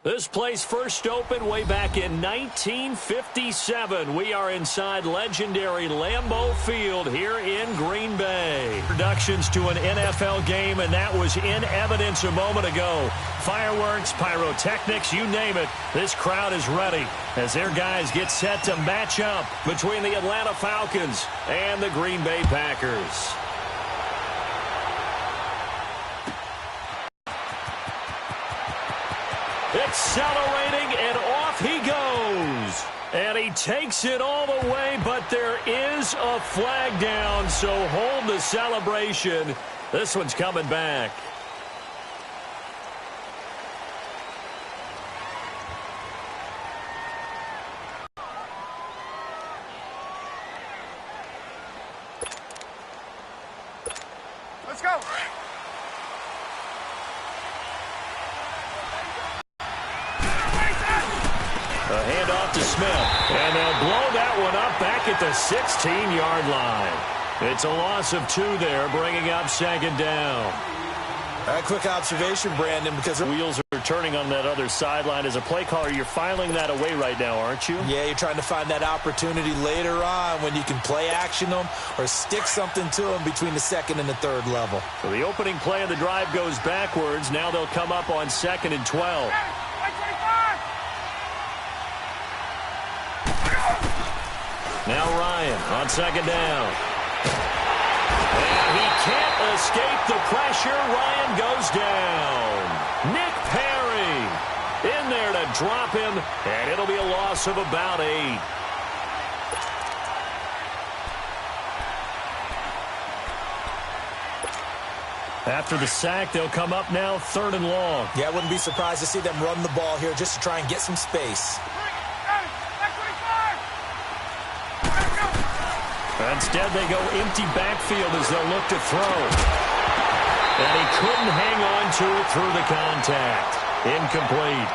This place first opened way back in 1957. We are inside legendary Lambeau Field here in Green Bay. Introductions to an NFL game, and that was in evidence a moment ago. Fireworks, pyrotechnics, you name it. This crowd is ready as their guys get set to match up between the Atlanta Falcons and the Green Bay Packers. Accelerating, and off he goes. And he takes it all the way, but there is a flag down, so hold the celebration. This one's coming back. Let's go. A handoff to Smith, and they'll blow that one up back at the 16-yard line. It's a loss of 2 there, bringing up second down. A quick observation, Brandon, because wheels are turning on that other sideline. As a play caller, you're filing that away right now, aren't you? Yeah, you're trying to find that opportunity later on when you can play action them or stick something to them between the second and the third level. So the opening play of the drive goes backwards. Now they'll come up on 2nd and 12. Now Ryan on 2nd down. And he can't escape the pressure. Ryan goes down. Nick Perry in there to drop him, and it'll be a loss of about 8. After the sack, they'll come up now 3rd and long. Yeah, I wouldn't be surprised to see them run the ball here just to try and get some space. Instead, they go empty backfield as they'll look to throw. And he couldn't hang on to it through the contact. Incomplete.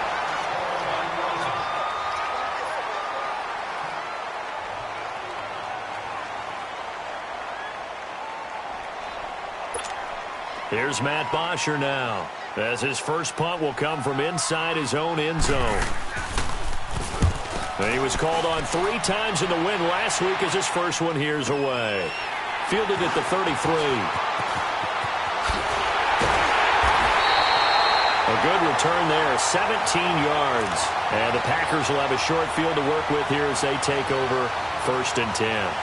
Here's Matt Bosher now, as his first punt will come from inside his own end zone. He was called on 3 times in the win last week as his first one here's away. Fielded at the 33. A good return there, 17 yards. And the Packers will have a short field to work with here as they take over 1st and 10.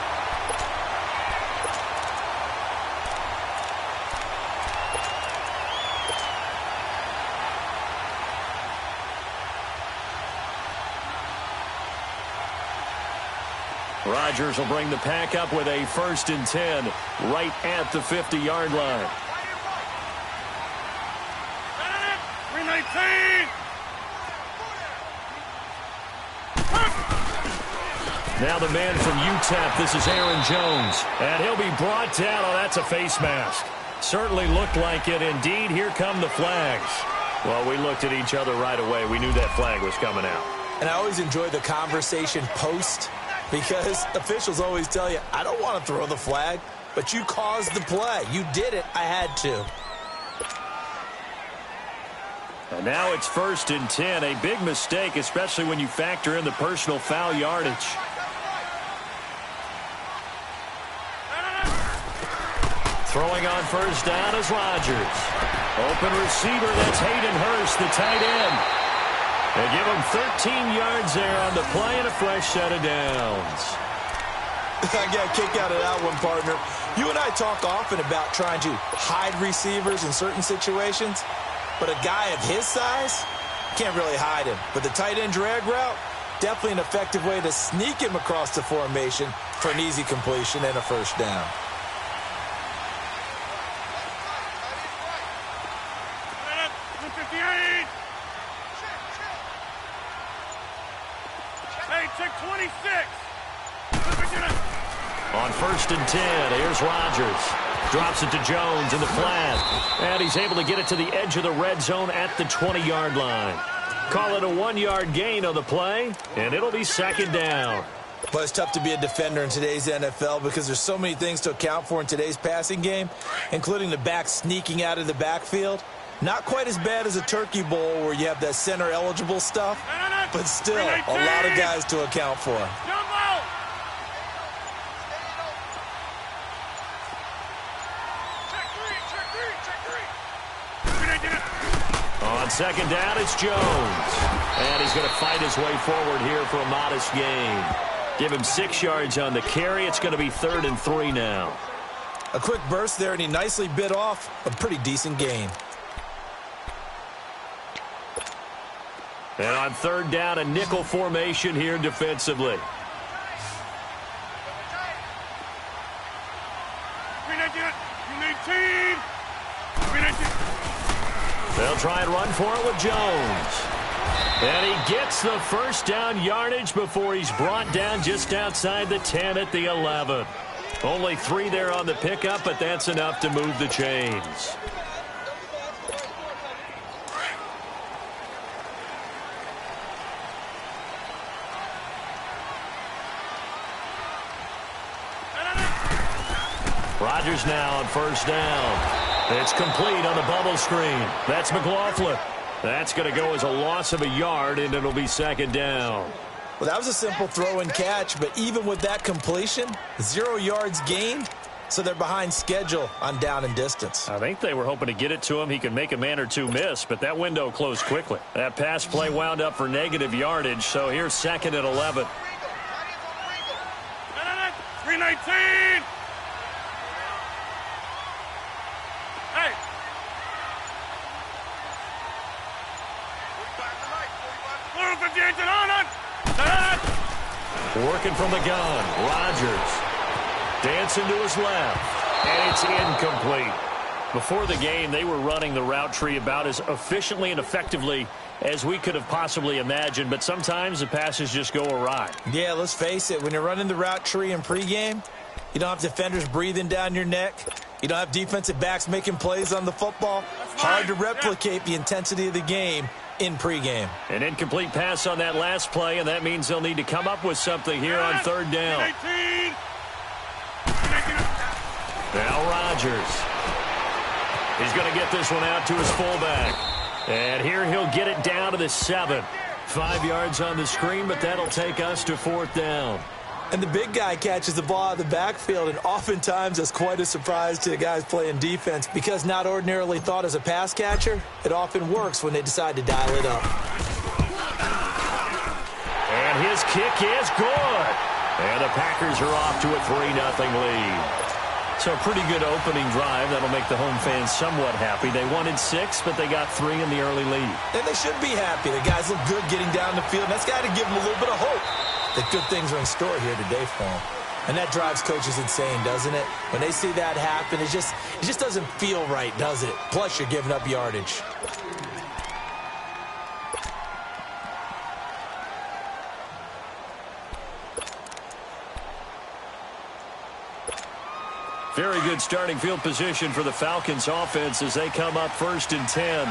Rodgers will bring the pack up with a 1st and 10 right at the 50-yard line. 319. Now the man from UTEP, this is Aaron Jones. And he'll be brought down. Oh, that's a face mask. Certainly looked like it. Indeed, here come the flags. Well, we looked at each other right away. We knew that flag was coming out. And I always enjoy the conversation post, because officials always tell you, I don't want to throw the flag, but you caused the play. You did it. I had to. And now it's 1st and 10. A big mistake, especially when you factor in the personal foul yardage. Throwing on 1st down is Rodgers. Open receiver, that's Hayden Hurst, the tight end. They give him 13 yards there on the play and a fresh set of downs. I got a kick out of that one, partner. You and I talk often about trying to hide receivers in certain situations, but a guy of his size, can't really hide him. But the tight end drag route, definitely an effective way to sneak him across the formation for an easy completion and a 1st down. On 1st and 10, here's Rodgers. Drops it to Jones in the flat. And he's able to get it to the edge of the red zone at the 20-yard line. Call it a 1-yard gain on the play, and it'll be 2nd down. But it's tough to be a defender in today's NFL because there's so many things to account for in today's passing game, including the back sneaking out of the backfield. Not quite as bad as a turkey bowl where you have that center-eligible stuff, but still a lot of guys to account for. On second down, it's Jones. And he's going to fight his way forward here for a modest gain. Give him 6 yards on the carry. It's going to be 3rd and 3 now. A quick burst there, and he nicely bit off a pretty decent gain. And on 3rd down, a nickel formation here defensively. They'll try and run for it with Jones. And he gets the first down yardage before he's brought down just outside the 10 at the 11. Only 3 there on the pickup, but that's enough to move the chains. Rodgers now on 1st down. It's complete on the bubble screen. That's McLaughlin. That's going to go as a loss of a yard, and it'll be 2nd down. Well, that was a simple throw and catch, but even with that completion, 0 yards gained, so they're behind schedule on down and distance. I think they were hoping to get it to him. He could make a man or two miss, but that window closed quickly. That pass play wound up for negative yardage, so here's 2nd and 11. 319! Working from the gun, Rodgers. Dancing to his left, and it's incomplete. Before the game, they were running the route tree about as efficiently and effectively as we could have possibly imagined, but sometimes the passes just go awry. Yeah, let's face it, when you're running the route tree in pregame, you don't have defenders breathing down your neck. You don't have defensive backs making plays on the football. Hard to replicate the intensity of the game in pregame. An incomplete pass on that last play, and that means they'll need to come up with something here on 3rd down. Now Rodgers. He's going to get this one out to his fullback. And here he'll get it down to the 7. 5 yards on the screen, but that'll take us to 4th down. And the big guy catches the ball out of the backfield, and oftentimes that's quite a surprise to the guys playing defense because not ordinarily thought as a pass catcher, it often works when they decide to dial it up. And his kick is good. And the Packers are off to a 3-0 lead. So a pretty good opening drive. That'll make the home fans somewhat happy. They wanted 6, but they got 3 in the early lead. And they should be happy. The guys look good getting down the field. And that's got to give them a little bit of hope that good things are in store here today for them. And that drives coaches insane, doesn't it? When they see that happen, it just doesn't feel right, does it? Plus, you're giving up yardage. Very good starting field position for the Falcons offense as they come up 1st and 10.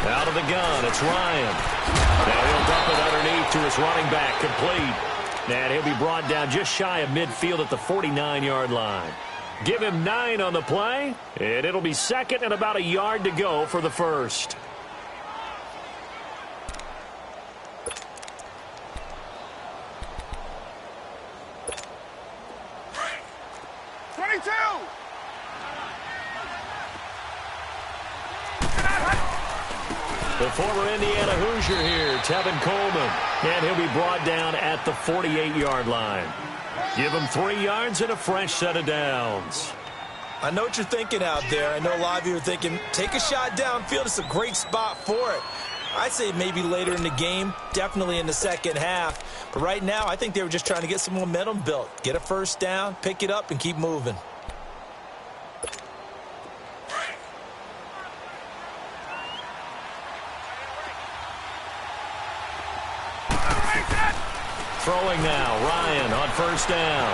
Out of the gun, it's Ryan. Now he'll dump it underneath to his running back, complete. And he'll be brought down just shy of midfield at the 49-yard line. Give him 9 on the play, and it'll be 2nd and about a yard to go for the 1st. The former Indiana Hoosier here, Tevin Coleman. And he'll be brought down at the 48-yard line. Give him 3 yards and a fresh set of downs. I know what you're thinking out there. I know a lot of you are thinking, take a shot downfield. It's a great spot for it. I'd say maybe later in the game, definitely in the second half. But right now, I think they were just trying to get some momentum built. Get a first down, pick it up, and keep moving. Throwing now, Ryan on 1st down.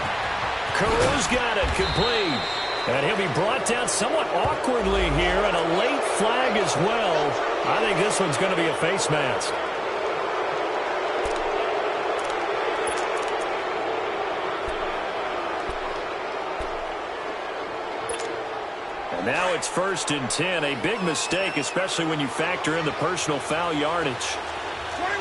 Caru's got it, complete. And he'll be brought down somewhat awkwardly here, and a late flag as well. I think this one's going to be a face mask. Now it's 1st and 10. A big mistake, especially when you factor in the personal foul yardage. 21.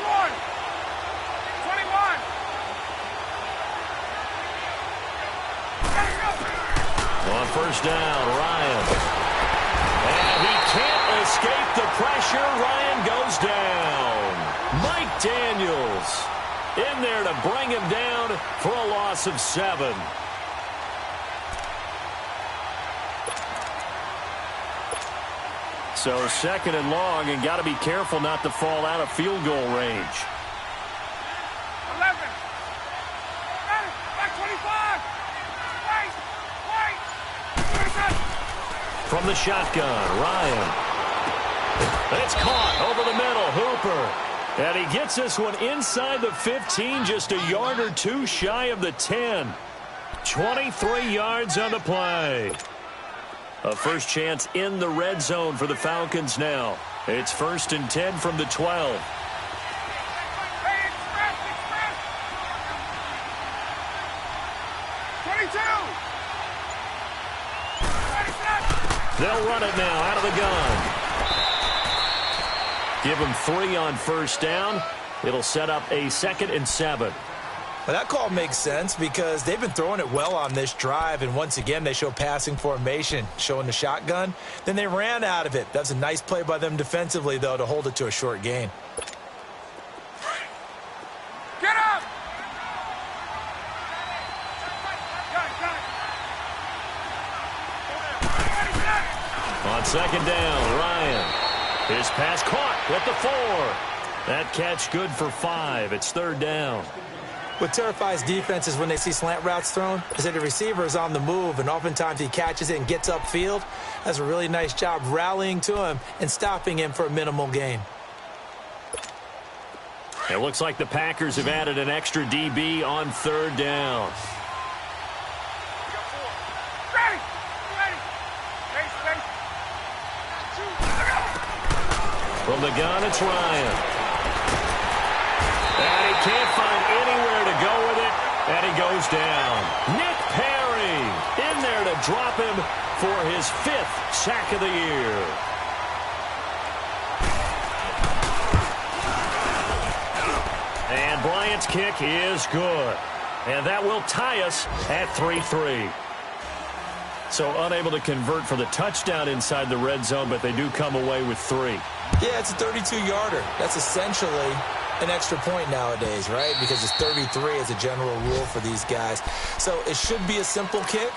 21. On 1st down, Ryan. And he can't escape the pressure. Ryan goes down. Mike Daniels in there to bring him down for a loss of 7. So 2nd and long, and got to be careful not to fall out of field goal range. 11. Back 25. Wait. From the shotgun, Ryan. It's caught over the middle, Hooper. And he gets this one inside the 15, just a yard or two shy of the 10. 23 yards on the play. A first chance in the red zone for the Falcons now. It's 1st and 10 from the 12. Hey, express. 22. They'll run it now out of the gun. Give him 3 on 1st down. It'll set up a 2nd and 7. Well, that call makes sense because they've been throwing it well on this drive, and once again they show passing formation, showing the shotgun. Then they ran out of it. That's a nice play by them defensively, though, to hold it to a short gain. Get up. On 2nd down, Ryan. His pass caught with the 4. That catch good for 5. It's 3rd down. What terrifies defenses when they see slant routes thrown is that the receiver is on the move, and oftentimes he catches it and gets upfield. Does a really nice job rallying to him and stopping him for a minimal gain. It looks like the Packers have added an extra DB on 3rd down. From the gun, it's Ryan. And he can't find anywhere to go with it, and he goes down. Nick Perry in there to drop him for his 5th sack of the year. And Bryant's kick is good. And that will tie us at 3-3. So unable to convert for the touchdown inside the red zone, but they do come away with 3. Yeah, it's a 32-yarder. That's essentially an extra point nowadays, right? Because it's 33 as a general rule for these guys. So it should be a simple kick.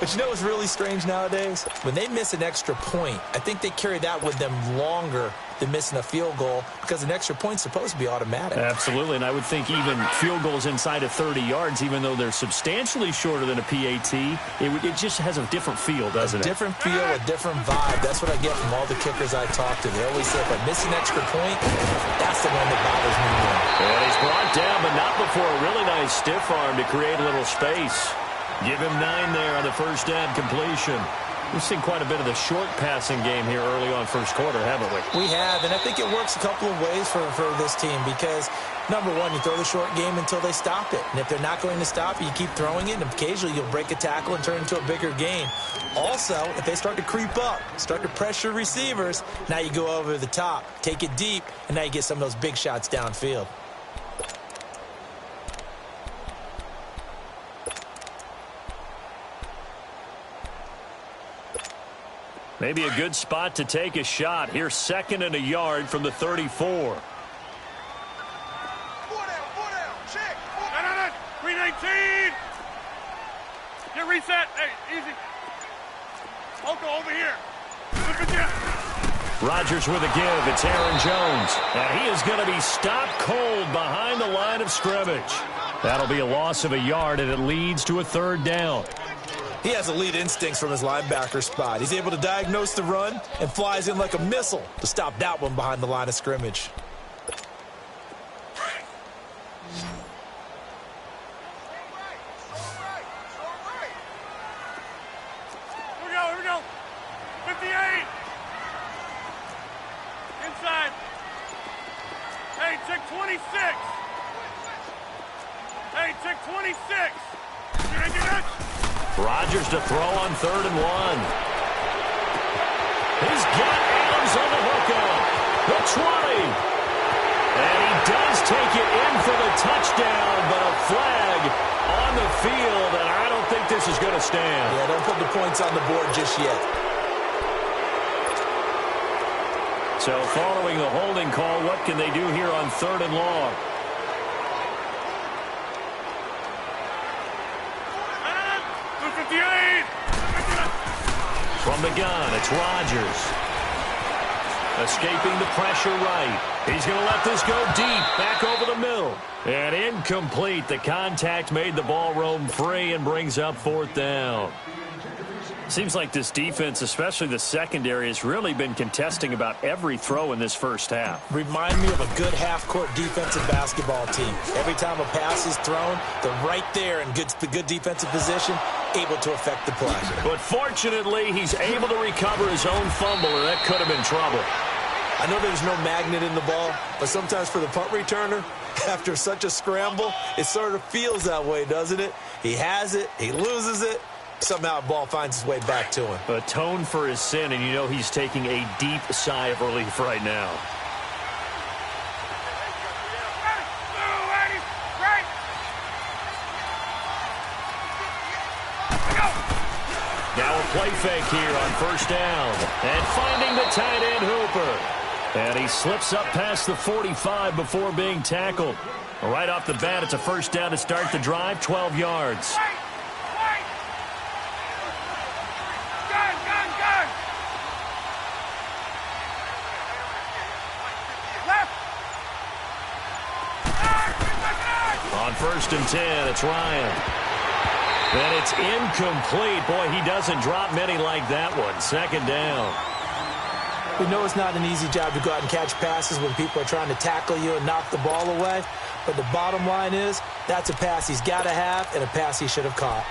But you know what's really strange nowadays? When they miss an extra point, I think they carry that with them longer than missing a field goal because an extra point's supposed to be automatic. Absolutely, and I would think even field goals inside of 30 yards, even though they're substantially shorter than a PAT, it just has a different feel, doesn't it? A different feel, a different vibe. That's what I get from all the kickers I talk to. They always say if I miss an extra point, that's the one that bothers me more. And he's brought down, but not before a really nice stiff arm to create a little space. Give him 9 there on the first down completion. We've seen quite a bit of the short passing game here early on first quarter, haven't we? We have, and I think it works a couple of ways for this team because, number one, you throw the short game until they stop it. And if they're not going to stop it, you keep throwing it, and occasionally you'll break a tackle and turn it into a bigger gain. Also, if they start to creep up, start to pressure receivers, now you go over the top, take it deep, and now you get some of those big shots downfield. Maybe a good spot to take a shot. Here's 2nd and a yard from the 34. 4 down, check. No. 319. Get reset. Hey, easy. Oko over here. Look at you. Rodgers with a give. It's Aaron Jones. And he is going to be stopped cold behind the line of scrimmage. That'll be a loss of a yard, and it leads to a 3rd down. He has elite instincts from his linebacker spot. He's able to diagnose the run and flies in like a missile to stop that one behind the line of scrimmage. Here we go. 58. Inside. Hey, check 26. Hey, check 26. Did I get it? Rodgers to throw on 3rd and 1. He's got Adams on the hookup. The 20. And he does take it in for the touchdown, but a flag on the field, and I don't think this is going to stand. Yeah, don't put the points on the board just yet. So following the holding call, what can they do here on 3rd and long? From the gun, it's Rodgers. Escaping the pressure right. He's going to let this go deep, back over the middle. And incomplete. The contact made the ball roam free and brings up 4th down. Seems like this defense, especially the secondary, has really been contesting about every throw in this first half. Remind me of a good half-court defensive basketball team. Every time a pass is thrown, they're right there in the good defensive position, able to affect the play. But fortunately, he's able to recover his own fumble, or that could have been trouble. I know there's no magnet in the ball, but sometimes for the punt returner, after such a scramble, it sort of feels that way, doesn't it? He has it, he loses it. Somehow the ball finds its way back to him. Atone for his sin, and you know he's taking a deep sigh of relief right now. Now a play fake here on 1st down. And finding the tight end Hooper. And he slips up past the 45 before being tackled. Right off the bat, it's a 1st down to start the drive, 12 yards. On 1st and 10, it's Ryan. And it's incomplete. Boy, he doesn't drop many like that one. 2nd down. We know it's not an easy job to go out and catch passes when people are trying to tackle you and knock the ball away. But the bottom line is, that's a pass he's got to have and a pass he should have caught.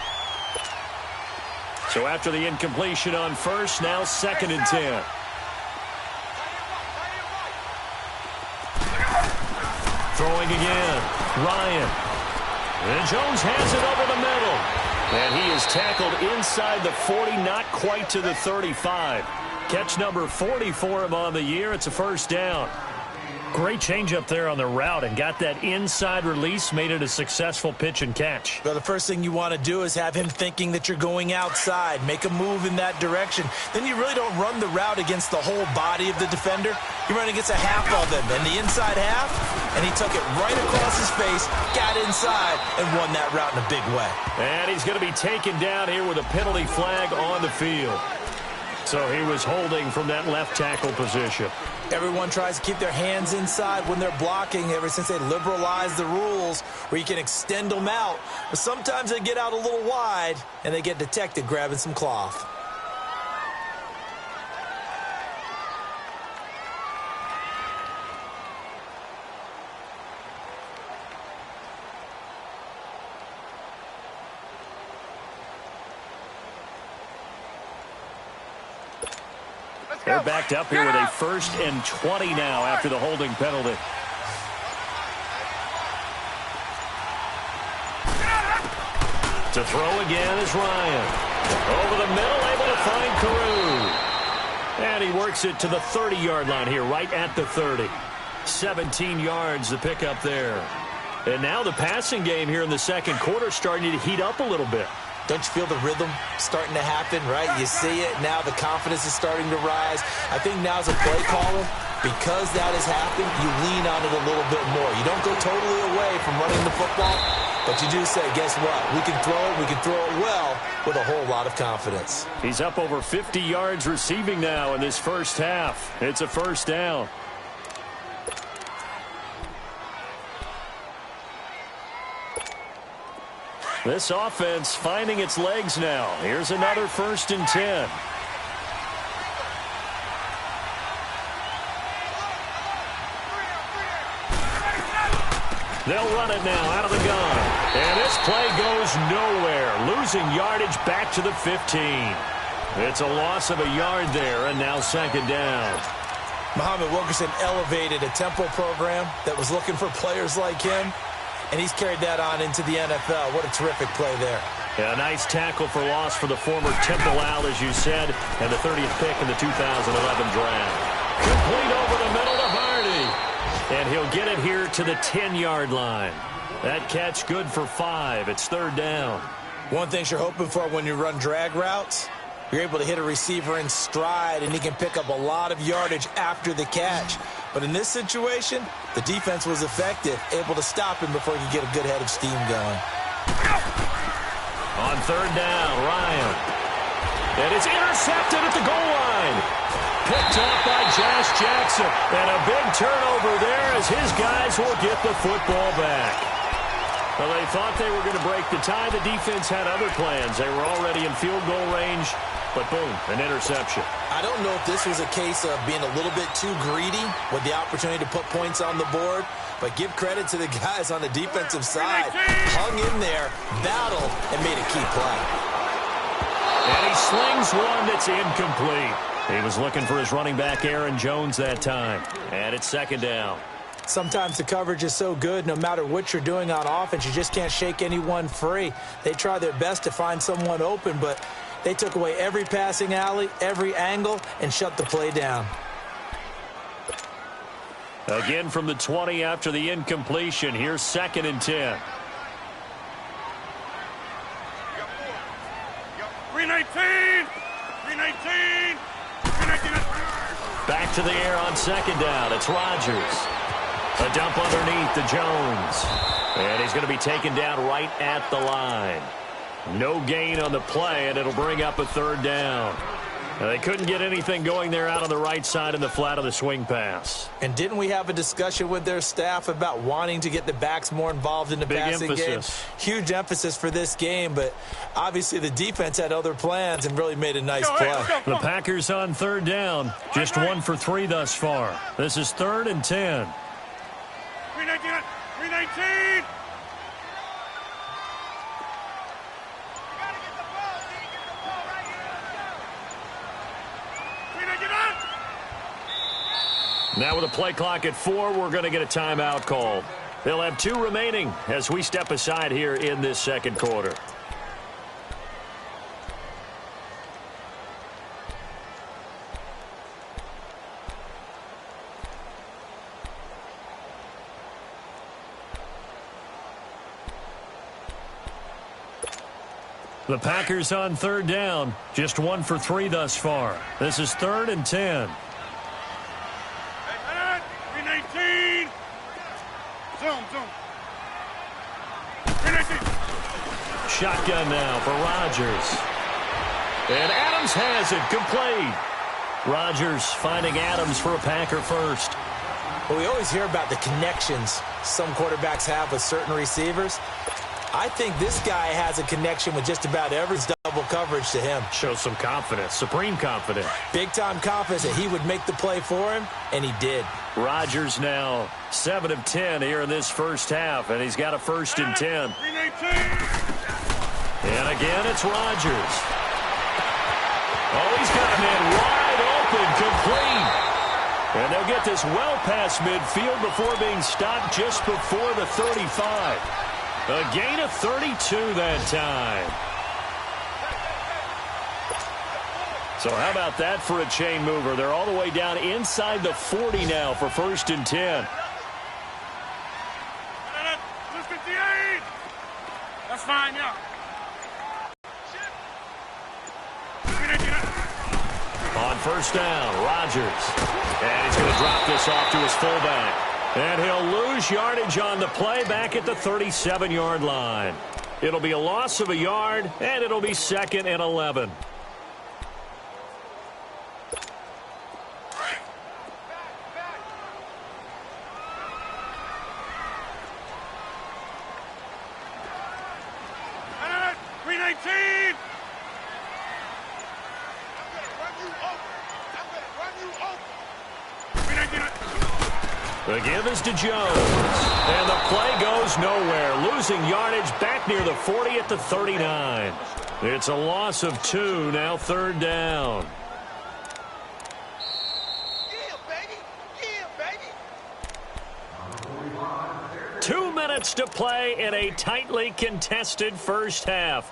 So after the incompletion on 1st, now 2nd and 10. Throwing again. Ryan. And Jones has it over the middle. And he is tackled inside the 40, not quite to the 35. Catch number 40 for him on the year. It's a 1st down. Great change up there on the route and got that inside release, made it a successful pitch and catch. Well, the first thing you want to do is have him thinking that you're going outside, make a move in that direction. Then you really don't run the route against the whole body of the defender. You run against a half of him, and the inside half, and he took it right across his face, got inside, and won that route in a big way. And he's going to be taken down here with a penalty flag on the field. So he was holding from that left tackle position. Everyone tries to keep their hands inside when they're blocking ever since they liberalized the rules where you can extend them out. But sometimes they get out a little wide and they get detected grabbing some cloth. They're backed up here with a 1st and 20 now after the holding penalty. To throw again is Ryan. Over the middle, able to find Carew. And he works it to the 30-yard line here, right at the 30. 17 yards to pick up there. And now the passing game here in the 2nd quarter starting to heat up a little bit. Don't you feel the rhythm starting to happen, right? You see it. Now the confidence is starting to rise. I think now as a play caller, because that has happened, you lean on it a little bit more. You don't go totally away from running the football, but you do say, guess what? We can throw it well with a whole lot of confidence. He's up over 50 yards receiving now in this first half. It's a 1st down. This offense finding its legs now. Here's another 1st and 10. They'll run it now out of the gun. And this play goes nowhere. Losing yardage back to the 15. It's a loss of a yard there, and now 2nd down. Muhammad Wilkerson elevated a tempo program that was looking for players like him. And he's carried that on into the NFL. What a terrific play there. A nice tackle for loss for the former Temple Owl, as you said, and the 30th pick in the 2011 draft. Complete over the middle to Hardy. And he'll get it here to the 10-yard line. That catch good for 5. It's third down. One thing you're hoping for when you run drag routes, you're able to hit a receiver in stride, and he can pick up a lot of yardage after the catch. But in this situation, the defense was effective, able to stop him before he could get a good head of steam going. On third down, Ryan. And it's intercepted at the goal line. Picked off by Josh Jackson. And a big turnover there as his guys will get the football back. Well, they thought they were going to break the tie. The defense had other plans. They were already in field goal range. But boom, an interception. I don't know if this was a case of being a little bit too greedy with the opportunity to put points on the board. But give credit to the guys on the defensive side. Hung in there, battled, and made a key play. And he slings one that's incomplete. He was looking for his running back, Aaron Jones, that time. And it's second down. Sometimes the coverage is so good, no matter what you're doing on offense, you just can't shake anyone free. They try their best to find someone open, but they took away every passing alley, every angle, and shut the play down. Again from the 20 after the incompletion. Here's 2nd and 10. 319! 319! 319! Back to the air on second down. It's Rodgers. A dump underneath to Jones. And he's going to be taken down right at the line. No gain on the play, and it'll bring up a third down. They couldn't get anything going there out on the right side in the flat of the swing pass. And didn't we have a discussion with their staff about wanting to get the backs more involved in the passing game? Huge emphasis for this game, but obviously the defense had other plans and really made a nice play. The Packers on third down. Just 1 for 3 thus far. This is 3rd and 10. 319! 319! Now with a play clock at 4, we're going to get a timeout called. They'll have 2 remaining as we step aside here in this second quarter. The Packers on third down. Just 1 for 3 thus far. This is 3rd and 10. 319! Zoom. 319! Shotgun now for Rodgers. And Adams has it complete. Rodgers finding Adams for a Packer first. Well, we always hear about the connections some quarterbacks have with certain receivers. I think this guy has a connection with just about every double coverage to him. Shows some confidence, supreme confidence. Big-time confidence that he would make the play for him, and he did. Rodgers now 7 of 10 here in this first half, and he's got a 1st and 10. 319! And again, it's Rodgers. Oh, he's got a man wide open, complete. And they'll get this well past midfield before being stopped just before the 35. A gain of 32 that time. So how about that for a chain mover? They're all the way down inside the 40 now for 1st and 10. 58! That's fine, yeah. On first down, Rodgers. And he's going to drop this off to his fullback. And he'll lose yardage on the play back at the 37-yard line. It'll be a loss of a yard, and it'll be 2nd and 11. The give is to Jones. And the play goes nowhere. Losing yardage back near the 40 at the 39. It's a loss of 2, now 3rd down. Yeah, baby. Yeah, baby. 2 minutes to play in a tightly contested first half.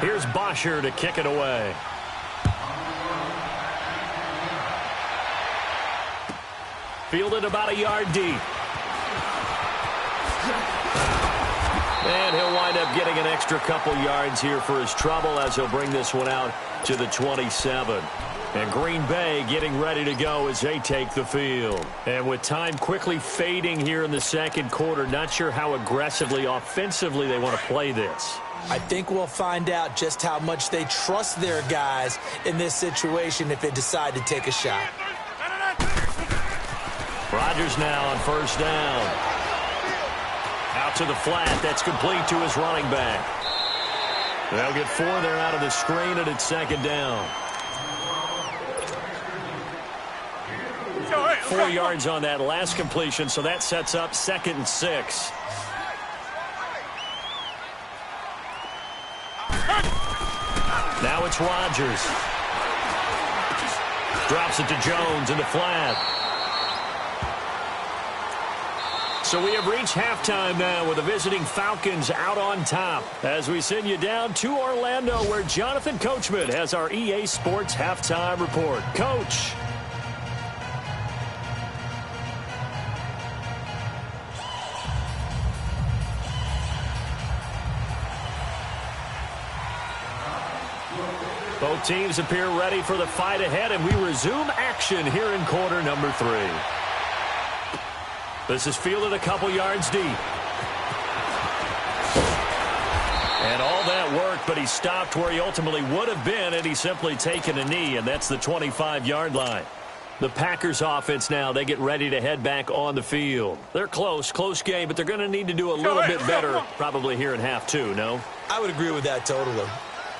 Here's Bosher to kick it away. Fielded about a yard deep. And he'll wind up getting an extra couple yards here for his trouble as he'll bring this one out to the 27. And Green Bay getting ready to go as they take the field. And with time quickly fading here in the second quarter, not sure how aggressively, offensively they want to play this. I think we'll find out just how much they trust their guys in this situation if they decide to take a shot. Rodgers now on first down. Out to the flat. That's complete to his running back. They'll get 4 there out of the screen, and it's second down. 4 yards on that last completion, so that sets up 2nd and 6. Now it's Rodgers. Drops it to Jones in the flat. So we have reached halftime now with the visiting Falcons out on top as we send you down to Orlando where Jonathan Coachman has our EA Sports halftime report. Coach. Both teams appear ready for the fight ahead, and we resume action here in quarter number 3. This is fielded a couple yards deep. And all that work, but he stopped where he ultimately would have been, and he's simply taken a knee, and that's the 25-yard line. The Packers offense now, they get ready to head back on the field. They're close game, but they're going to need to do a little bit better probably here in half 2, no? I would agree with that totally.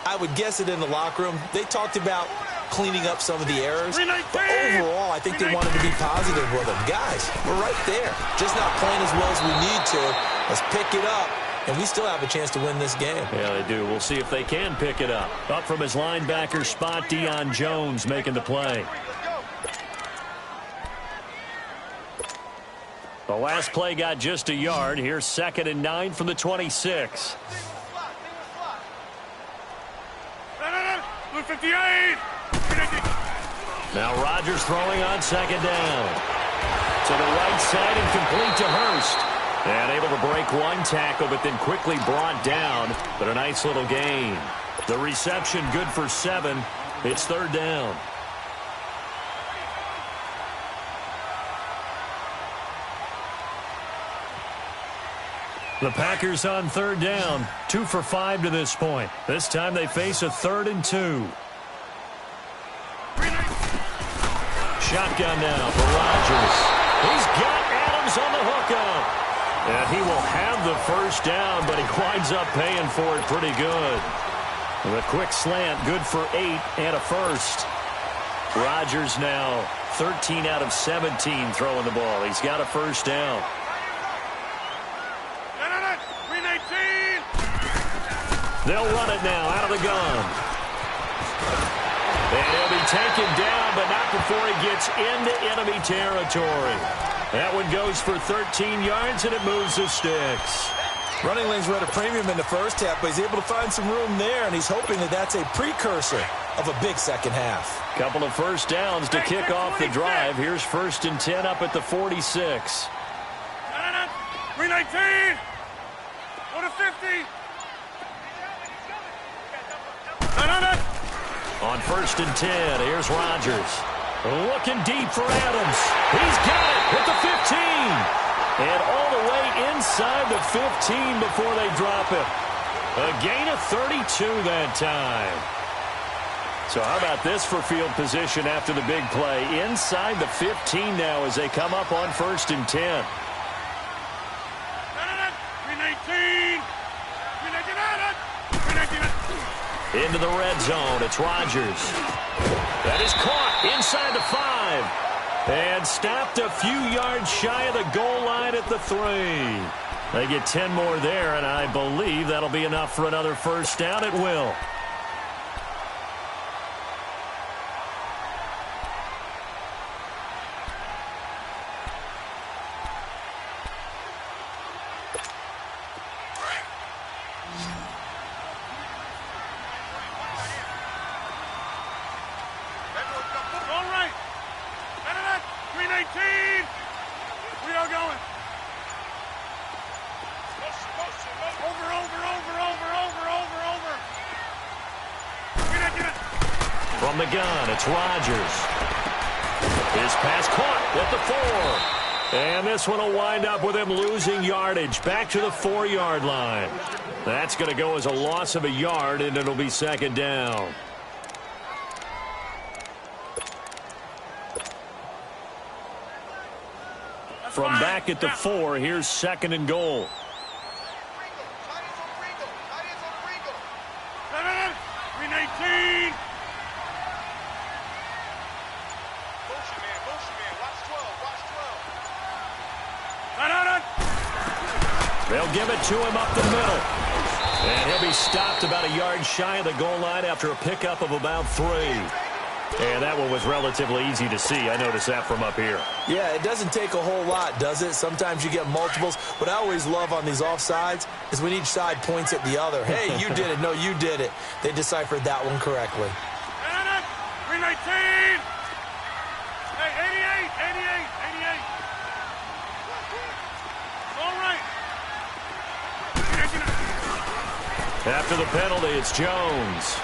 I would guess it in the locker room. They talked about cleaning up some of the errors. But overall, I think they wanted to be positive with them. Guys, we're right there. Just not playing as well as we need to. Let's pick it up, and we still have a chance to win this game. Yeah, they do. We'll see if they can pick it up. Up from his linebacker spot, Deion Jones making the play. The last play got just a yard. Here's 2nd and 9 from the 26. 58. Now Rodgers throwing on 2nd down. To the right side and complete to Hurst. And able to break one tackle, but then quickly brought down. But a nice little gain. The reception good for 7. It's 3rd down. The Packers on 3rd down. 2 for 5 to this point. This time they face a 3rd and 2. Shotgun now for Rodgers. He's got Adams on the hookup. And he will have the first down, but he winds up paying for it pretty good. With a quick slant, good for 8 and a first. Rodgers now 13 out of 17 throwing the ball. He's got a first down. They'll run it now out of the gun. And he'll be taken down, but not before he gets into enemy territory. That one goes for 13 yards, and it moves the sticks. Running lanes were at a premium in the first half, but he's able to find some room there, and he's hoping that that's a precursor of a big second half. Couple of first downs to kick off the drive. Here's 1st and 10 up at the 46. 319. 150. On 1st and 10, here's Rodgers. Looking deep for Adams. He's got it at the 15. And all the way inside the 15 before they drop it. A gain of 32 that time. So how about this for field position after the big play? Inside the 15 now as they come up on 1st and 10. 319. Into the red zone. It's Rodgers. That is caught inside the 5. And stopped a few yards shy of the goal line at the 3. They get 10 more there, and I believe that'll be enough for another first down. It will. From the gun, it's Rodgers. His pass caught at the 4. And this one will wind up with him losing yardage back to the 4-yard line. That's going to go as a loss of a yard, and it'll be second down. From back at the 4, here's second and goal. 319. They'll give it to him up the middle. And he'll be stopped about a yard shy of the goal line after a pickup of about 3. And that one was relatively easy to see. I noticed that from up here. Yeah, it doesn't take a whole lot, does it? Sometimes you get multiples. What I always love on these offsides is when each side points at the other. Hey, you did it. No, you did it. They deciphered that one correctly. 319. Hey, 88. All right. After the penalty, it's Jones.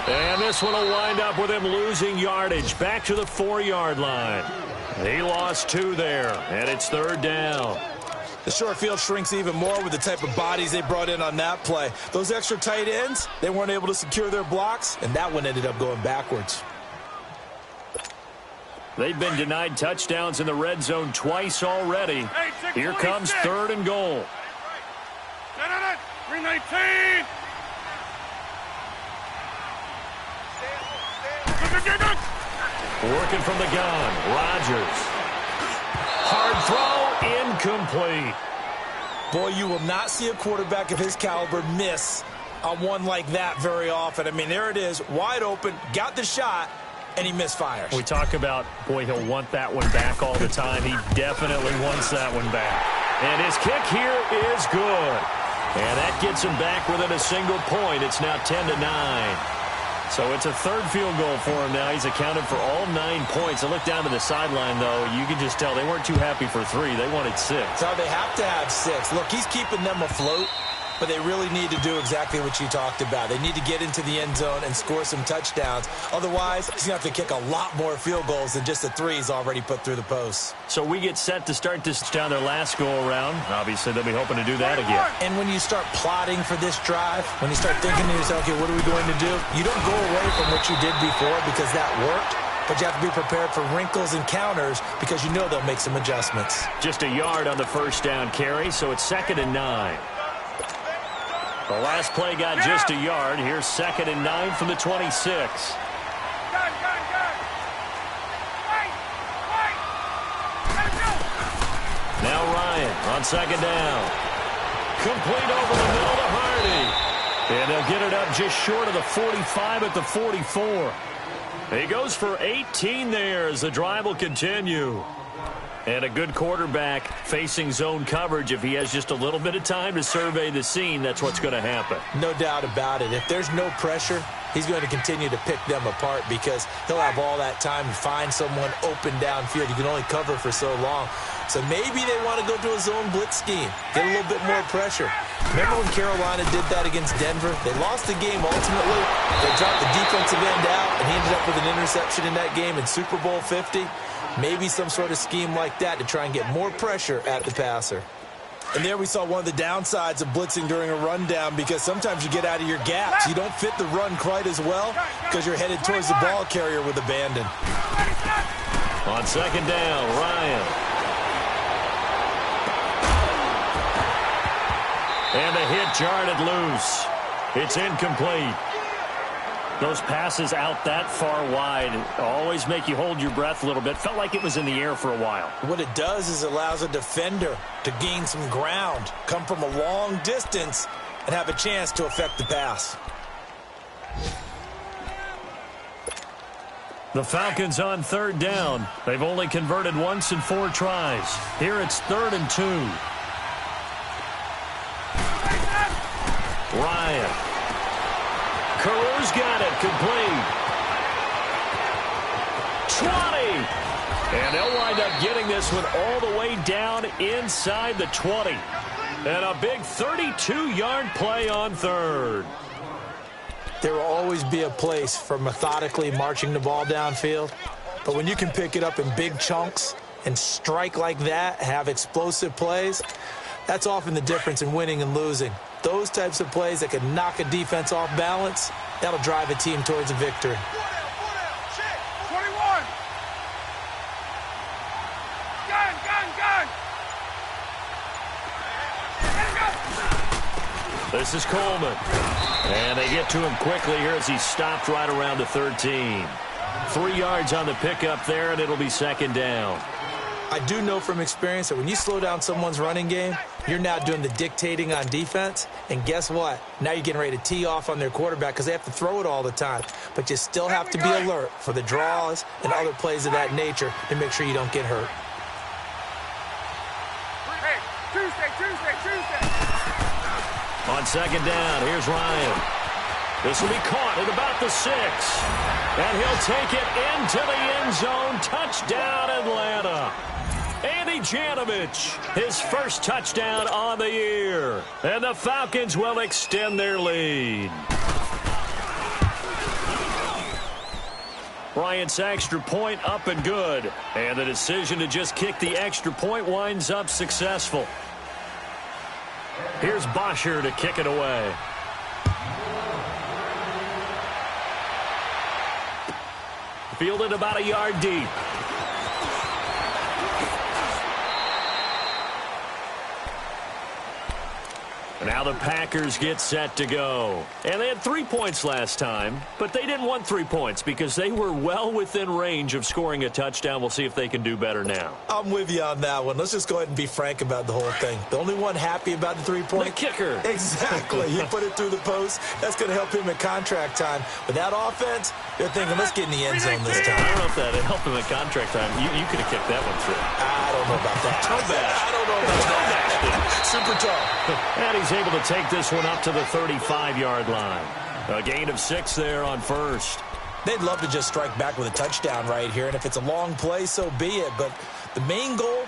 And this one will wind up with him losing yardage back to the 4-yard line. He lost 2 there, and it's third down. The short field shrinks even more with the type of bodies they brought in on that play. Those extra tight ends, they weren't able to secure their blocks, and that one ended up going backwards. They've been denied touchdowns in the red zone twice already. Here comes third and goal. 319. Working from the gun, Rodgers. Hard throw, incomplete. Boy, you will not see a quarterback of his caliber miss on one like that very often. I mean, there it is, wide open, got the shot, and he misfires. We talk about, boy, he'll want that one back all the time. He definitely wants that one back. And his kick here is good. And that gets him back within a single point. It's now 10-9. So it's a third field goal for him now. He's accounted for all 9 points. I look down to the sideline, though. You can just tell they weren't too happy for 3. They wanted 6. So they have to have 6. Look, he's keeping them afloat, but they really need to do exactly what you talked about. They need to get into the end zone and score some touchdowns. Otherwise, he's going to have to kick a lot more field goals than just the 3 he's already put through the posts. So we get set to start this down their last go-around. Obviously, they'll be hoping to do that again. And when you start plotting for this drive, when you start thinking to yourself, okay, what are we going to do? You don't go away from what you did before because that worked. But you have to be prepared for wrinkles and counters because you know they'll make some adjustments. Just a yard on the first down carry, so it's 2nd and 9. The last play got just a yard. Here's 2nd and 9 from the 26. Now Ryan on 2nd down. Complete over the middle to Hardy. And they'll get it up just short of the 45 at the 44. He goes for 18 there as the drive will continue. And a good quarterback facing zone coverage. If he has just a little bit of time to survey the scene, that's what's going to happen. No doubt about it. If there's no pressure, he's going to continue to pick them apart because he'll have all that time to find someone open downfield. You can only cover for so long. So maybe they want to go to a zone blitz scheme, get a little bit more pressure. Remember when Carolina did that against Denver? They lost the game ultimately. They dropped the defensive end out, and he ended up with an interception in that game in Super Bowl 50. Maybe some sort of scheme like that to try and get more pressure at the passer. And there we saw one of the downsides of blitzing during a rundown because sometimes you get out of your gaps. You don't fit the run quite as well because you're headed towards the ball carrier with abandon. On 2nd down, Ryan. And the hit jarred it loose. It's incomplete. Those passes out that far wide always make you hold your breath a little bit. Felt like it was in the air for a while. What it does is it allows a defender to gain some ground, come from a long distance, and have a chance to affect the pass. The Falcons on 3rd down. They've only converted once in 4 tries. Here it's 3rd and 2. Ryan. Carew's got it, complete. 20. And they'll wind up getting this one all the way down inside the 20. And a big 32-yard play on 3rd. There will always be a place for methodically marching the ball downfield. But when you can pick it up in big chunks and strike like that, have explosive plays, that's often the difference in winning and losing. Those types of plays that can knock a defense off balance, that'll drive a team towards a victory. 21. Gun. This is Coleman. And they get to him quickly here as he stopped right around the 13. 3 yards on the pickup there, and it'll be second down. I do know from experience that when you slow down someone's running game, you're now doing the dictating on defense. And guess what? Now you're getting ready to tee off on their quarterback because they have to throw it all the time. But you still have to be alert for the draws and other plays of that nature to make sure you don't get hurt. Hey, Tuesday. On second down, here's Ryan. This will be caught at about the 6. And he'll take it into the end zone. Touchdown, Atlanta. Andy Janovich, his first touchdown on the year. And the Falcons will extend their lead. Bryant's extra point up and good. And the decision to just kick the extra point winds up successful. Here's Bosher to kick it away. Fielded about a yard deep. Now the Packers get set to go. And they had 3 points last time, but they didn't want 3 points because they were well within range of scoring a touchdown. We'll see if they can do better now. I'm with you on that one. Let's just go ahead and be frank about the whole thing. The only one happy about the 3-point? The kicker. Exactly. He put it through the post. That's going to help him at contract time. With that offense, they're thinking, let's get in the end zone this time. I don't know if that helped him at contract time. You could have kicked that one through. I don't know about that. I don't know about that. Super tough. And he's able to take this one up to the 35-yard line. A gain of 6 there on first. They'd love to just strike back with a touchdown right here, and if it's a long play, so be it. But the main goal,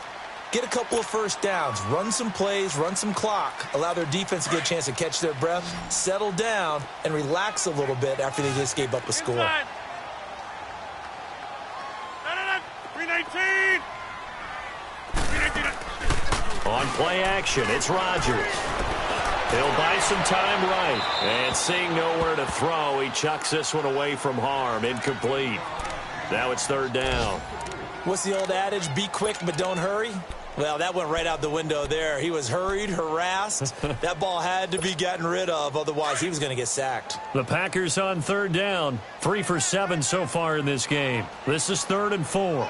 get a couple of first downs, run some plays, run some clock, allow their defense to get a chance to catch their breath, settle down, and relax a little bit after they just gave up a score. 319. On play action, it's Rodgers. He'll buy some time right. And seeing nowhere to throw, he chucks this one away from harm. Incomplete. Now it's third down. What's the old adage? Be quick, but don't hurry. Well, that went right out the window there. He was hurried, harassed. That ball had to be gotten rid of, otherwise he was going to get sacked. The Packers on third down. 3 for 7 so far in this game. This is 3rd and 4.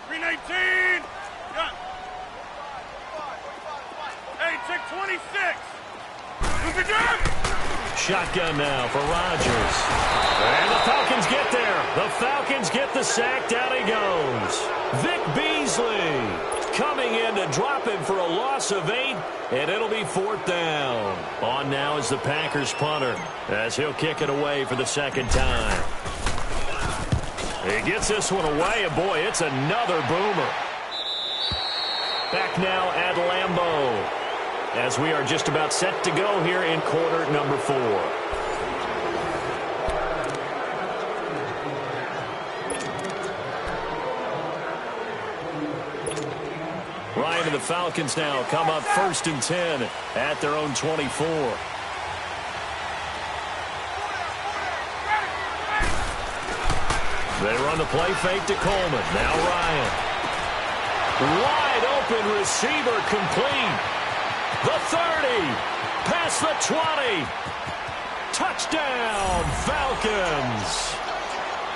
319. Hey, check 26. Shotgun now for Rodgers. And the Falcons get there. The Falcons get the sack. Down he goes. Vic Beasley coming in to drop him for a loss of 8, and it'll be 4th down. On now is the Packers punter as he'll kick it away for the second time. He gets this one away, and boy, it's another boomer. Back now at Lambeau as we are just about set to go here in quarter number 4. Ryan and the Falcons now come up 1st and 10 at their own 24. They run the play fake to Coleman. Now Ryan. Wide open receiver complete. The 30. Past the 20. Touchdown Falcons.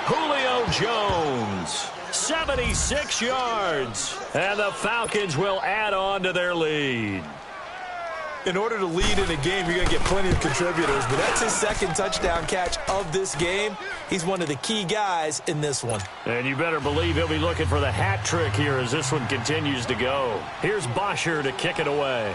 Julio Jones. 76 yards. And the Falcons will add on to their lead. In order to lead in a game, you're going to get plenty of contributors, but that's his second touchdown catch of this game. He's one of the key guys in this one. And you better believe he'll be looking for the hat trick here as this one continues to go. Here's Bosher to kick it away.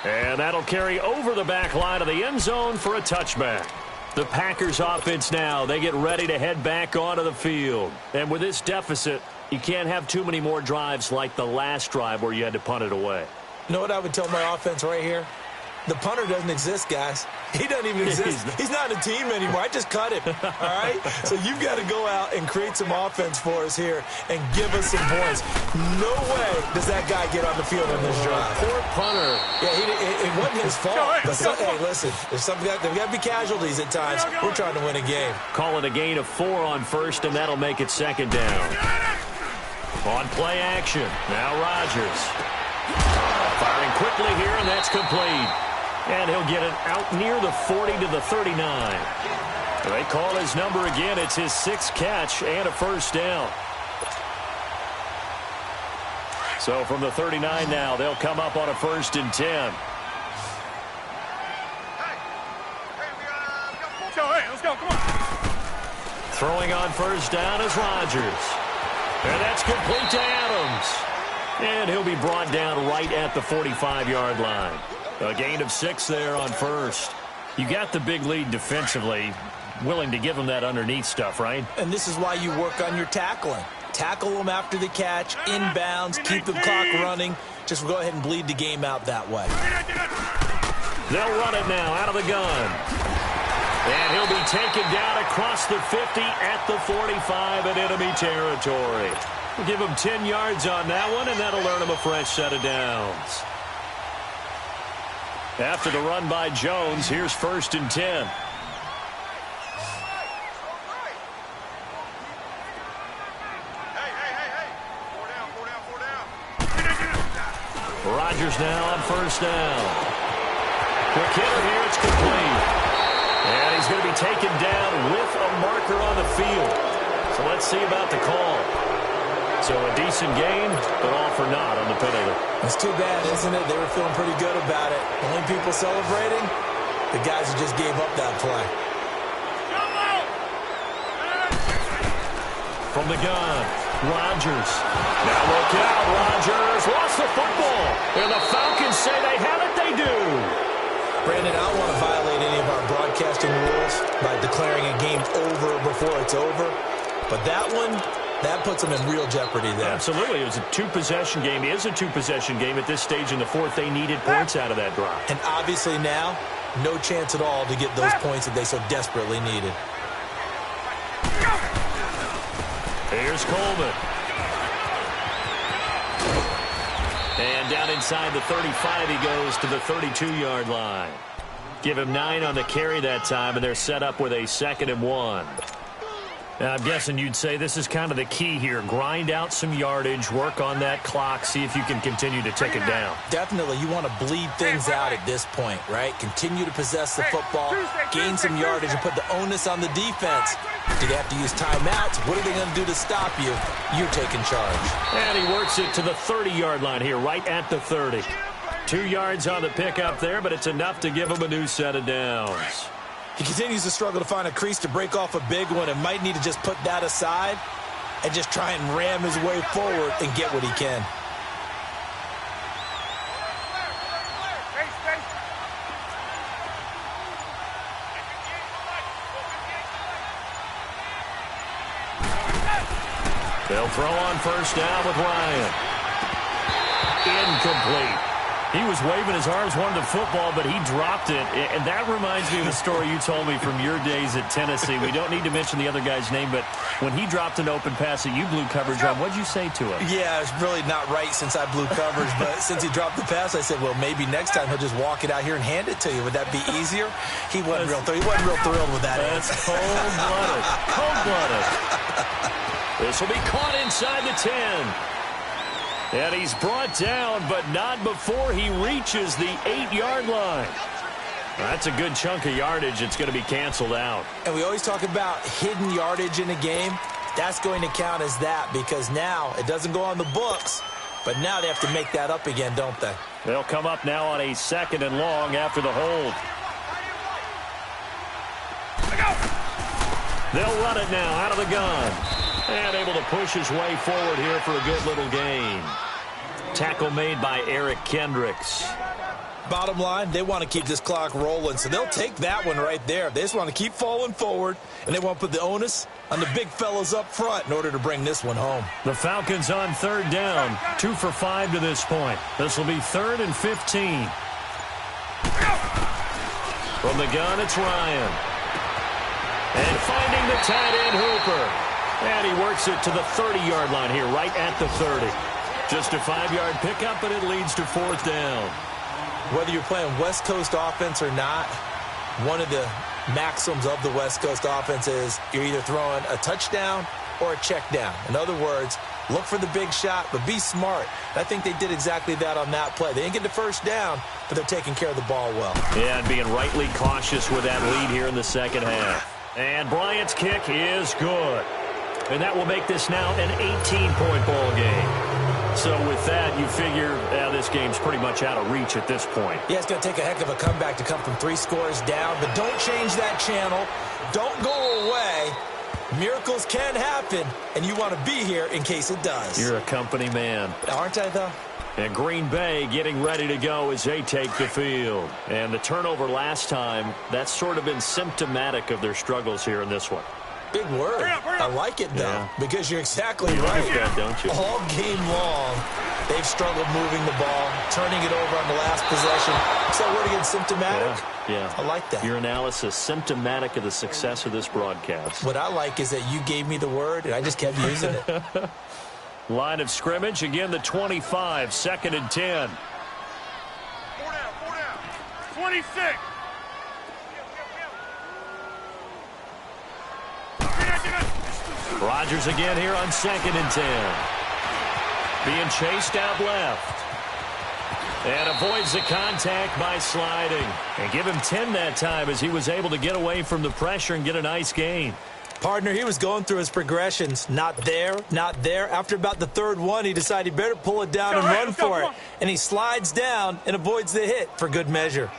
And that'll carry over the back line of the end zone for a touchback. The Packers offense now, they get ready to head back onto the field. And with this deficit, you can't have too many more drives like the last drive where you had to punt it away. You know what I would tell my offense right here? The punter doesn't exist, guys. He doesn't even exist. He's not a team anymore. I just cut him, all right? So you've got to go out and create some offense for us here and give us some points. No way does that guy get on the field on this drive. Poor punter. Yeah, it wasn't his fault. But hey, listen, there's got to be casualties at times. We're trying to win a game. Call it a gain of 4 on first, and that'll make it second down. On play action, now Rodgers. Firing quickly here, and that's complete. And he'll get it out near the 40 to the 39. They call his number again. It's his 6th catch and a first down. So from the 39 now, they'll come up on a 1st and 10. Let's go, come on. Throwing on first down is Rodgers. And that's complete to Adams. And he'll be brought down right at the 45-yard line. A gain of 6 there on first. You got the big lead defensively. Willing to give them that underneath stuff, right? And this is why you work on your tackling. Tackle them after the catch, inbounds, keep the clock running. Just go ahead and bleed the game out that way. They'll run it now out of the gun. And he'll be taken down across the 50 at the 45 in enemy territory. We'll give him 10 yards on that one, and that'll earn him a fresh set of downs. After the run by Jones, here's 1st and 10. Rodgers now on first down. Quick hitter here, it's complete. And he's going to be taken down with a marker on the field. So let's see about the call. So a decent gain, but all for naught on the penalty. It's too bad, isn't it? They were feeling pretty good about it. Only people celebrating, the guys who just gave up that play. From the gun, Rodgers. Now look out, Rodgers lost the football. And the Falcons say they have it, they do. Brandon, I don't want to violate any of our broadcasting rules by declaring a game over before it's over. But that one, that puts them in real jeopardy there. Absolutely. It was a 2-possession game. It is a 2-possession game at this stage in the 4th. They needed points out of that drive. And obviously now, no chance at all to get those points that they so desperately needed. Here's Coleman. And down inside the 35, he goes to the 32-yard line. Give him 9 on the carry that time, and they're set up with a 2nd and 1. Now, I'm guessing you'd say this is kind of the key here. Grind out some yardage, work on that clock, see if you can continue to tick it down. Definitely. You want to bleed things out at this point, right? Continue to possess the football, gain some yardage, and put the onus on the defense. Do they have to use timeouts? What are they going to do to stop you? You're taking charge. And he works it to the 30-yard line here, right at the 30. 2 yards on the pickup there, but it's enough to give him a new set of downs. He continues to struggle to find a crease to break off a big one and might need to just put that aside and just try and ram his way forward and get what he can. They'll throw on first down with Ryan. Incomplete. He was waving his arms, wanted the football, but he dropped it. And that reminds me of a story you told me from your days at Tennessee. We don't need to mention the other guy's name, but when he dropped an open pass that you blew coverage on, what'd you say to him? Yeah, it's really not right since I blew coverage, but since he dropped the pass, I said, well, maybe next time he'll just walk it out here and hand it to you. Would that be easier? He wasn't real thrilled with that. That's cold-blooded. Cold-blooded. This will be caught inside the 10. And he's brought down, but not before he reaches the 8-yard line. That's a good chunk of yardage. It's going to be canceled out. And we always talk about hidden yardage in a game. That's going to count as that because now it doesn't go on the books, but now they have to make that up again, don't they? They'll come up now on a 2nd and long after the hold. They'll run it now out of the gun. And able to push his way forward here for a good little gain. Tackle made by Eric Kendricks. Bottom line, they want to keep this clock rolling, so they'll take that one right there. They just want to keep falling forward, and they want to put the onus on the big fellas up front in order to bring this one home. The Falcons on third down, 2 for 5 to this point. This will be 3rd and 15. From the gun, it's Ryan. And finding the tight end, Hooper. And he works it to the 30-yard line here, right at the 30. Just a 5-yard pickup, and it leads to 4th down. Whether you're playing West Coast offense or not, one of the maxims of the West Coast offense is you're either throwing a touchdown or a check down. In other words, look for the big shot, but be smart. I think they did exactly that on that play. They didn't get the first down, but they're taking care of the ball well. Yeah, and being rightly cautious with that lead here in the second half. And Bryant's kick is good. And that will make this now an 18-point ball game. So with that, you figure this game's pretty much out of reach at this point. Yeah, it's going to take a heck of a comeback to come from 3 scores down, but don't change that channel. Don't go away. Miracles can happen, and you want to be here in case it does. You're a company man. Aren't I, though? And Green Bay getting ready to go as they take the field. And the turnover last time, that's sort of been symptomatic of their struggles here in this one. Big word. I like it, though, because you're exactly right. Like that, don't you? All game long, they've struggled moving the ball, turning it over on the last possession. So word again, symptomatic? Yeah. I like that. Your analysis, symptomatic of the success of this broadcast. What I like is that you gave me the word, and I just kept using it. Line of scrimmage, again the 25, 2nd and 10. 4 down. 26. Rodgers again here on 2nd and 10. Being chased out left. And avoids the contact by sliding. And give him 10 that time as he was able to get away from the pressure and get a nice gain. Partner, he was going through his progressions. Not there, not there. After about the 3rd one, he decided he better pull it down and run for it. And he slides down and avoids the hit for good measure.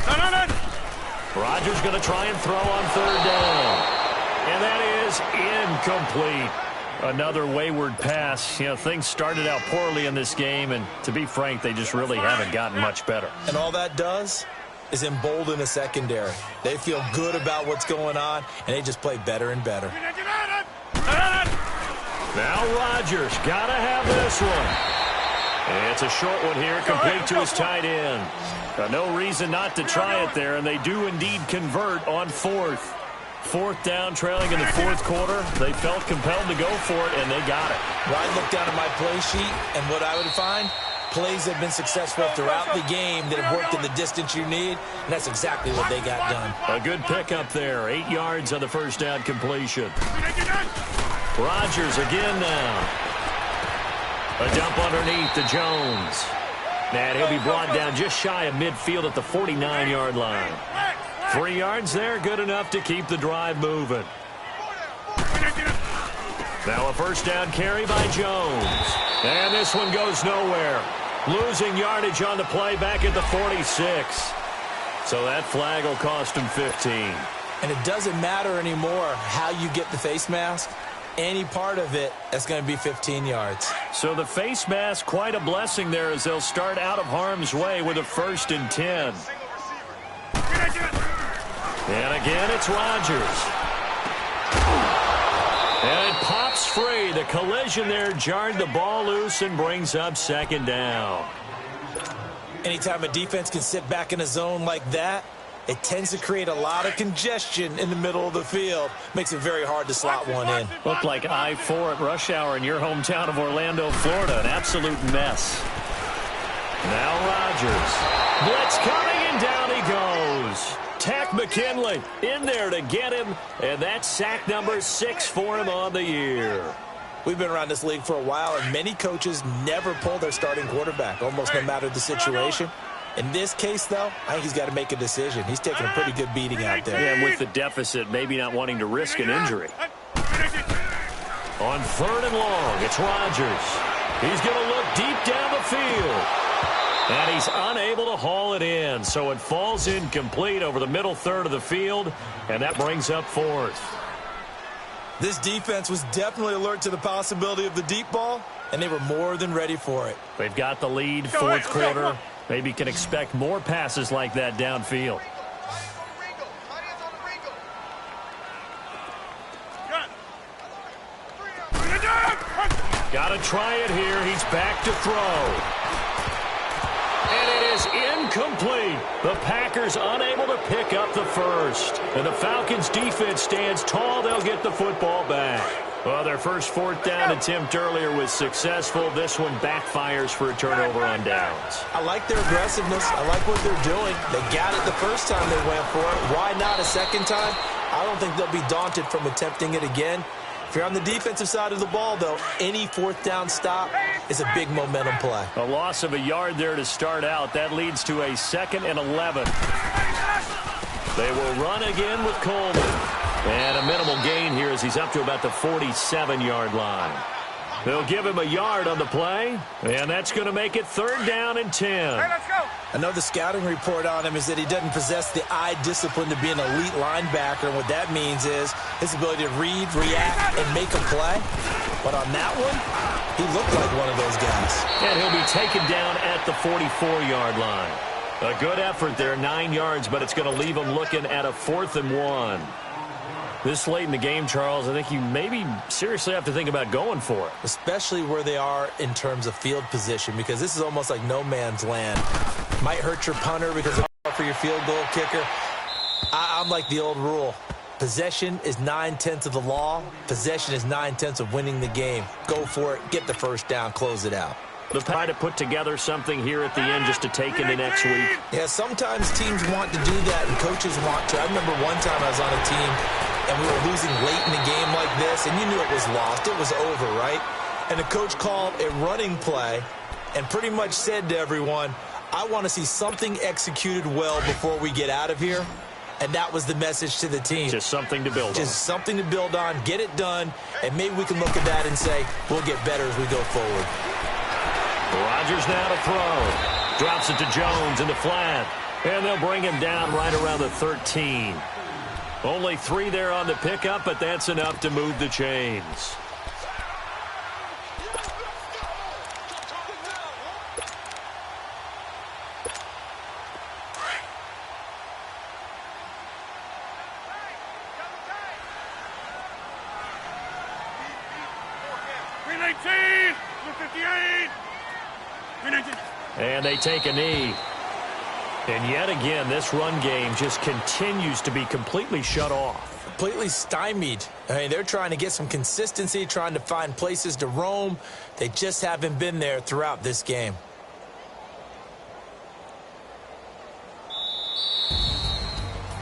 No. Rodgers going to try and throw on 3rd down. And that is incomplete. Another wayward pass. You know, things started out poorly in this game, and to be frank, they just really haven't gotten much better. And all that does is embolden a secondary. They feel good about what's going on, and they just play better and better. Now Rodgers got to have this one. And it's a short one here, complete to his tight end. No reason not to try it there, and they do indeed convert on 4th. 4th down, trailing in the 4th quarter. They felt compelled to go for it, and they got it. Well, I look down at my play sheet, and what I would find, plays have been successful throughout the game that have worked in the distance you need, and that's exactly what they got done. A good pickup there. 8 yards on the 1st down completion. Rodgers again now. A dump underneath to Jones. And he'll be brought down just shy of midfield at the 49-yard line. 3 yards there, good enough to keep the drive moving. Now a 1st down carry by Jones. And this one goes nowhere. Losing yardage on the play back at the 46. So that flag will cost him 15. And it doesn't matter anymore how you get the face mask. Any part of it, that's going to be 15 yards. So the face mask, quite a blessing there as they'll start out of harm's way with a 1st and 10. And again, it's Rodgers. And it pops free. The collision there jarred the ball loose and brings up 2nd down. Anytime a defense can sit back in a zone like that, it tends to create a lot of congestion in the middle of the field. Makes it very hard to slot one in. Looked like I-4 at rush hour in your hometown of Orlando, Florida. An absolute mess. Now Rodgers. Blitz coming, and down he goes. Tack McKinley in there to get him, and that's sack number 6 for him on the year. We've been around this league for a while, and many coaches never pull their starting quarterback, almost no matter the situation. In this case, though, I think he's got to make a decision. He's taking a pretty good beating out there. Yeah, and with the deficit, maybe not wanting to risk an injury. On 3rd and long, it's Rodgers. He's going to look deep down the field. And he's unable to haul it in. So it falls incomplete over the middle 3rd of the field, and that brings up 4th. This defense was definitely alert to the possibility of the deep ball, and they were more than ready for it. They've got the lead, fourth quarter. Maybe can expect more passes like that downfield. Got to try it here. He's back to throw. And it is incomplete. The Packers unable to pick up the first. And the Falcons defense stands tall. They'll get the football back. Well, their first fourth down attempt earlier was successful. This one backfires for a turnover on downs. I like their aggressiveness. I like what they're doing. They got it the first time they went for it. Why not a second time? I don't think they'll be daunted from attempting it again. If you're on the defensive side of the ball, though, any fourth down stop is a big momentum play. A loss of a yard there to start out. That leads to a 2nd and 11. They will run again with Coleman. And a minimal gain here as he's up to about the 47-yard line. They'll give him a yard on the play, and that's going to make it 3rd down and 10. Hey, let's go. I know the scouting report on him is that he doesn't possess the eye discipline to be an elite linebacker, and what that means is his ability to read, react, and make a play. But on that one, he looked like one of those guys. And he'll be taken down at the 44-yard line. A good effort there, 9 yards, but it's going to leave him looking at a 4th and 1. This late in the game, Charles, I think you maybe seriously have to think about going for it. Especially where they are in terms of field position, because this is almost like no man's land. Might hurt your punter because of for your field goal kicker. I'm like the old rule. Possession is 9/10 of the law. Possession is 9/10 of winning the game. Go for it. Get the first down. Close it out. They'll try to put together something here at the end just to take into next week. Yeah, sometimes teams want to do that, and coaches want to. I remember one time I was on a team, and we were losing late in the game like this, and you knew it was lost. It was over, right? And the coach called a running play and pretty much said to everyone, I want to see something executed well before we get out of here. And that was the message to the team. Just something to build on. Just something to build on, get it done, and maybe we can look at that and say, we'll get better as we go forward. Rodgers now to throw. Drops it to Jones in the flat. And they'll bring him down right around the 13. Only 3 there on the pickup, but that's enough to move the chains. And they take a knee. And yet again, this run game just continues to be completely shut off. Completely stymied. I mean, they're trying to get some consistency, trying to find places to roam. They just haven't been there throughout this game.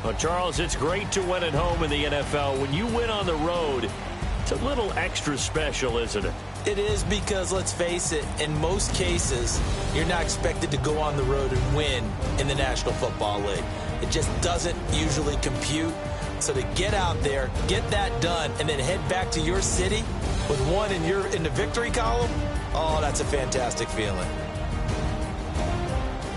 Well, Charles, it's great to win at home in the NFL. When you win on the road, it's a little extra special, isn't it? It is because, let's face it, in most cases, you're not expected to go on the road and win in the National Football League. It just doesn't usually compute. So to get out there, get that done, and then head back to your city with one in the victory column, oh, that's a fantastic feeling.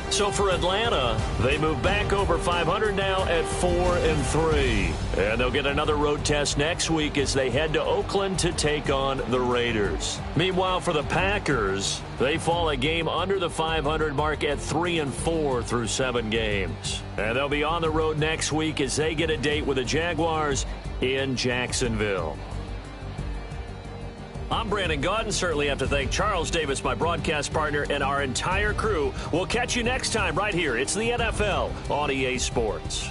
So for Atlanta, they move back over 500 now at 4-3. And they'll get another road test next week as they head to Oakland to take on the Raiders. Meanwhile, for the Packers, they fall a game under the 500 mark at 3-4 through 7 games. And they'll be on the road next week as they get a date with the Jaguars in Jacksonville. I'm Brandon Gaudin. Certainly have to thank Charles Davis, my broadcast partner, and our entire crew. We'll catch you next time right here. It's the NFL on EA Sports.